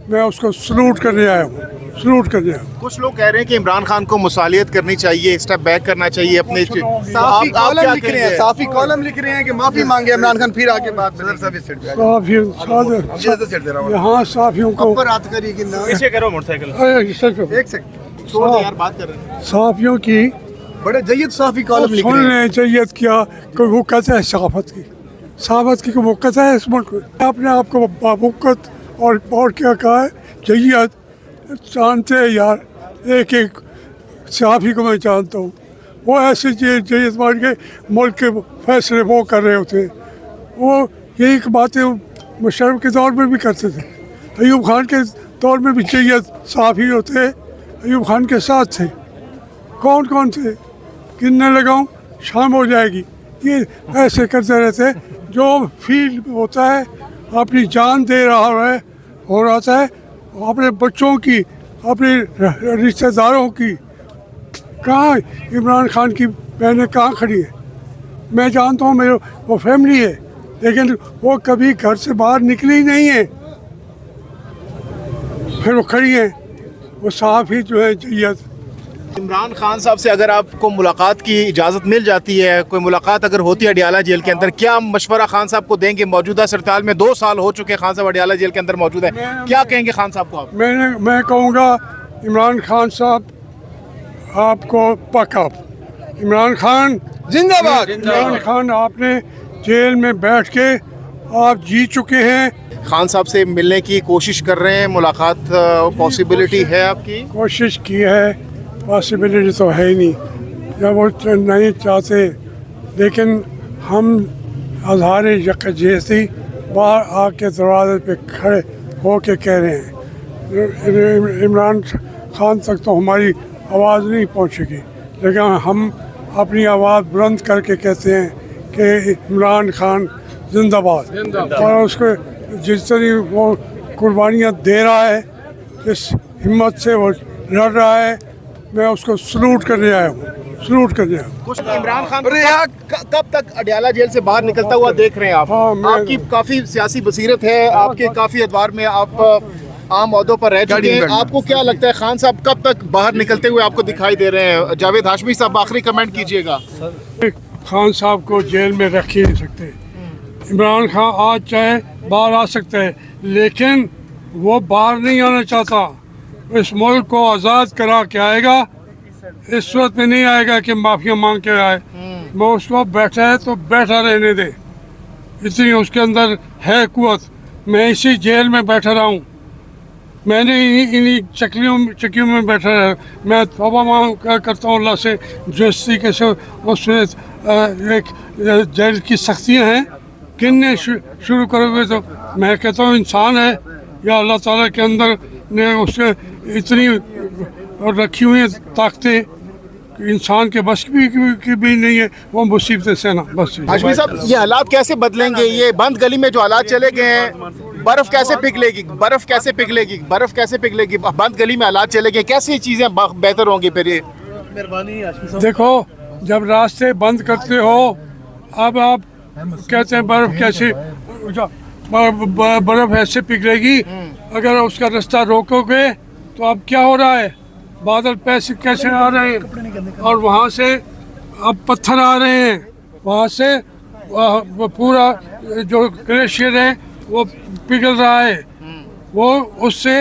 میں اس کو سلوٹ کرنے آیا ہوں، سلوٹ کرنے آیا ہوں۔ کچھ لوگ کہہ رہے ہیں کہ عمران خان کو مصالحت کرنی چاہیے، اسٹیپ بیک کرنا چاہیے اپنے صحافی کالم لکھ رہے ہیں، صحافی کالم لکھ رہے ہیں کہ معافی مانگے عمران خان، پھر آگے بات یہاں صحافیوں کو ایسے کرو موٹر سائیکل ایک سیکنڈ یار بات کر رہے ہیں۔ صحافیوں کی بڑے جید صحافی کالم لکھ سن رہے ہیں۔ لیں جیت کیا کہ وہ کہتا ہے صحافت کی وہ کہتا ہے اس ملک میں اپنے آپ کو بابوقت اور کیا کہا ہے جیت جانتے ہیں یار، ایک ایک صحافی کو میں جانتا ہوں، وہ ایسے جیت مان کے ملک کے فیصلے وہ کر رہے ہوتے ہیں، وہ یہی باتیں مشرف کے دور میں بھی کرتے تھے، ایوب خان کے دور میں بھی جیت صحافی ہوتے ایوب خان کے ساتھ تھے، کون کون تھے گننے لگاؤں شام ہو جائے گی، یہ ایسے کرتے رہتے، جو فیلڈ میں ہوتا ہے اپنی جان دے رہا ہے ہو رہا ہے، اپنے بچوں کی اپنے رشتہ داروں کی، کہاں عمران خان کی بہنیں کہاں کھڑی ہیں؟ میں جانتا ہوں میرے وہ فیملی ہے، لیکن وہ کبھی گھر سے باہر نکلی نہیں ہے، پھر وہ کھڑی ہیں، وہ صحافی جو ہے جیت۔ عمران خان صاحب سے اگر آپ کو ملاقات کی اجازت مل جاتی ہے، کوئی ملاقات اگر ہوتی ہے اڈیالہ جیل کے اندر، کیا مشورہ خان صاحب کو دیں گے؟ موجودہ صورتحال میں 2 سال ہو چکے خان صاحب اڈیالہ جیل کے اندر موجود ہیں، کیا کہیں گے خان صاحب کو آپ؟ میں کہوں گا عمران خان صاحب آپ کو پک اپ، عمران خان زندہ باد، عمران خان آپ نے جیل میں بیٹھ کے آپ جیت چکے ہیں، خان صاحب سے ملنے کی کوشش کر رہے ہیں، ملاقات پاسبلٹی ہے آپ کی؟ کوشش کی ہے، پاسبلٹی تو ہے ہی نہیں، جب وہ نہیں چاہتے، لیکن ہم اظہار یکجہتی باہر آ کے دروازے پہ کھڑے ہو کے کہہ رہے ہیں، عمران خان تک تو ہماری آواز نہیں پہنچے گی، لیکن ہم اپنی آواز بلند کر کے کہتے ہیں کہ عمران خان زندہ باد، اور اس کو جس طرح وہ قربانیاں دے رہا ہے، جس ہمت سے وہ لڑ رہا ہے، میں اس کو سلوٹ کرنے آیا ہوں، سلوٹ کرنے آیا ہوں۔ کچھ عمران خان کب تک اڈیالہ جیل سے باہر نکلتا ہوا دیکھ رہے ہیں آپ؟ آپ کی کافی سیاسی بصیرت ہے، آپ کے کافی ادوار میں آپ عام عہدوں پر رہ چکے ہیں، آپ کو کیا لگتا ہے خان صاحب کب تک باہر نکلتے ہوئے آپ کو دکھائی دے رہے ہیں؟ جاوید ہاشمی صاحب آخری کمنٹ کیجیے گا۔ خان صاحب کو جیل میں رکھ ہی نہیں سکتے، عمران خان آج چاہے باہر آ سکتا ہے، لیکن وہ باہر نہیں آنا چاہتا، اس ملک کو آزاد کرا کے آئے گا، اس صورت میں نہیں آئے گا کہ معافیا مانگ کے آئے، وہ اس کو بیٹھا ہے تو بیٹھا رہنے دے، اتنی اس کے اندر ہے قوت۔ میں اسی جیل میں بیٹھا رہا ہوں، میں نے انہی چکیوں میں بیٹھا رہا، میں توبہ مانگ کرتا ہوں اللہ سے، جس طریقے سے اس میں ایک جیل کی سختیاں ہیں، گننے شروع کرو گے تو میں کہتا ہوں انسان ہے یا اللہ تعالیٰ کے اندر نے اس سے اتنی رکھی ہوئی طاقتیں انسان کے بس کی بھی نہیں ہے، وہ مصیبتیں سہنا بس۔ ہاشمی صاحب یہ حالات کیسے بدلیں گے؟ یہ بند گلی میں جو حالات چلے گئے ہیں، برف کیسے پگھلے گی؟ برف کیسے پگھلے گی؟ برف کیسے پگھلے گی؟ بند گلی میں حالات چلے گئے، کیسی چیزیں بہتر ہوں گی پھر یہ؟ دیکھو جب راستے بند کرتے ہو، اب آپ کہتے ہیں برف کیسے، برف ایسے پگھلے گی، اگر اس کا راستہ روکو گے تو اب کیا ہو رہا ہے، بادل پیسے کیسے آ رہے ہیں، اور وہاں سے اب پتھر آ رہے ہیں، وہاں سے وہ پورا جو گلیشیئر ہے وہ پگھل رہا ہے، وہ اس سے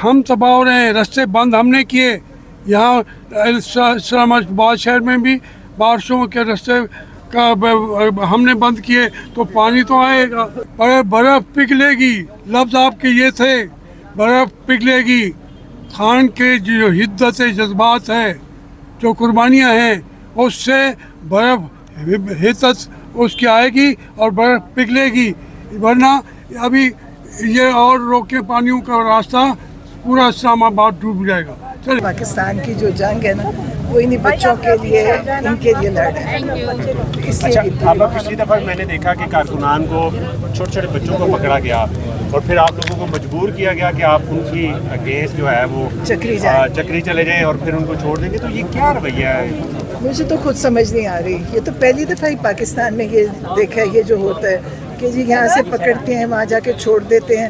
ہم تباہ ہو رہے ہیں، راستے بند ہم نے کیے، یہاں اسلام آباد شہر میں بھی بارشوں کے راستے کا ہم نے بند کیے تو پانی تو آئے گا، برف پگھلے گی، لفظ آپ کے یہ تھے، برف پگھلے گی، خان کے جو حدت جذبات ہے، جو قربانیاں ہیں، اس سے برف حدت اس کی آئے گی اور برف پگھلے گی، ورنہ ابھی یہ اور روکے پانیوں کا راستہ پورا اسلام آباد ڈوب جائے گا۔ پاکستان کی جو جنگ ہے نا، وہ انہیں بچوں کے لیے، ان کے لیے لڑ رہے ہیں۔ اچھا آپ پچھلی دفعہ میں نے دیکھا کہ کارکنان کو، چھوٹے چھوٹے بچوں کو پکڑا گیا اور پھر آپ لوگوں کو مجبور کیا گیا کہ آپ ان کی اگینسٹ جو ہے وہ چکری چلے جائیں اور پھر ان کو چھوڑ دیں گے، تو یہ کیا رویہ ہے؟ مجھے تو خود سمجھ نہیں آ رہی، یہ تو پہلی دفعہ ہی پاکستان میں یہ دیکھا ہے، یہ جو ہوتا ہے کہ جی یہاں سے پکڑتے ہیں وہاں جا کے چھوڑ دیتے ہیں،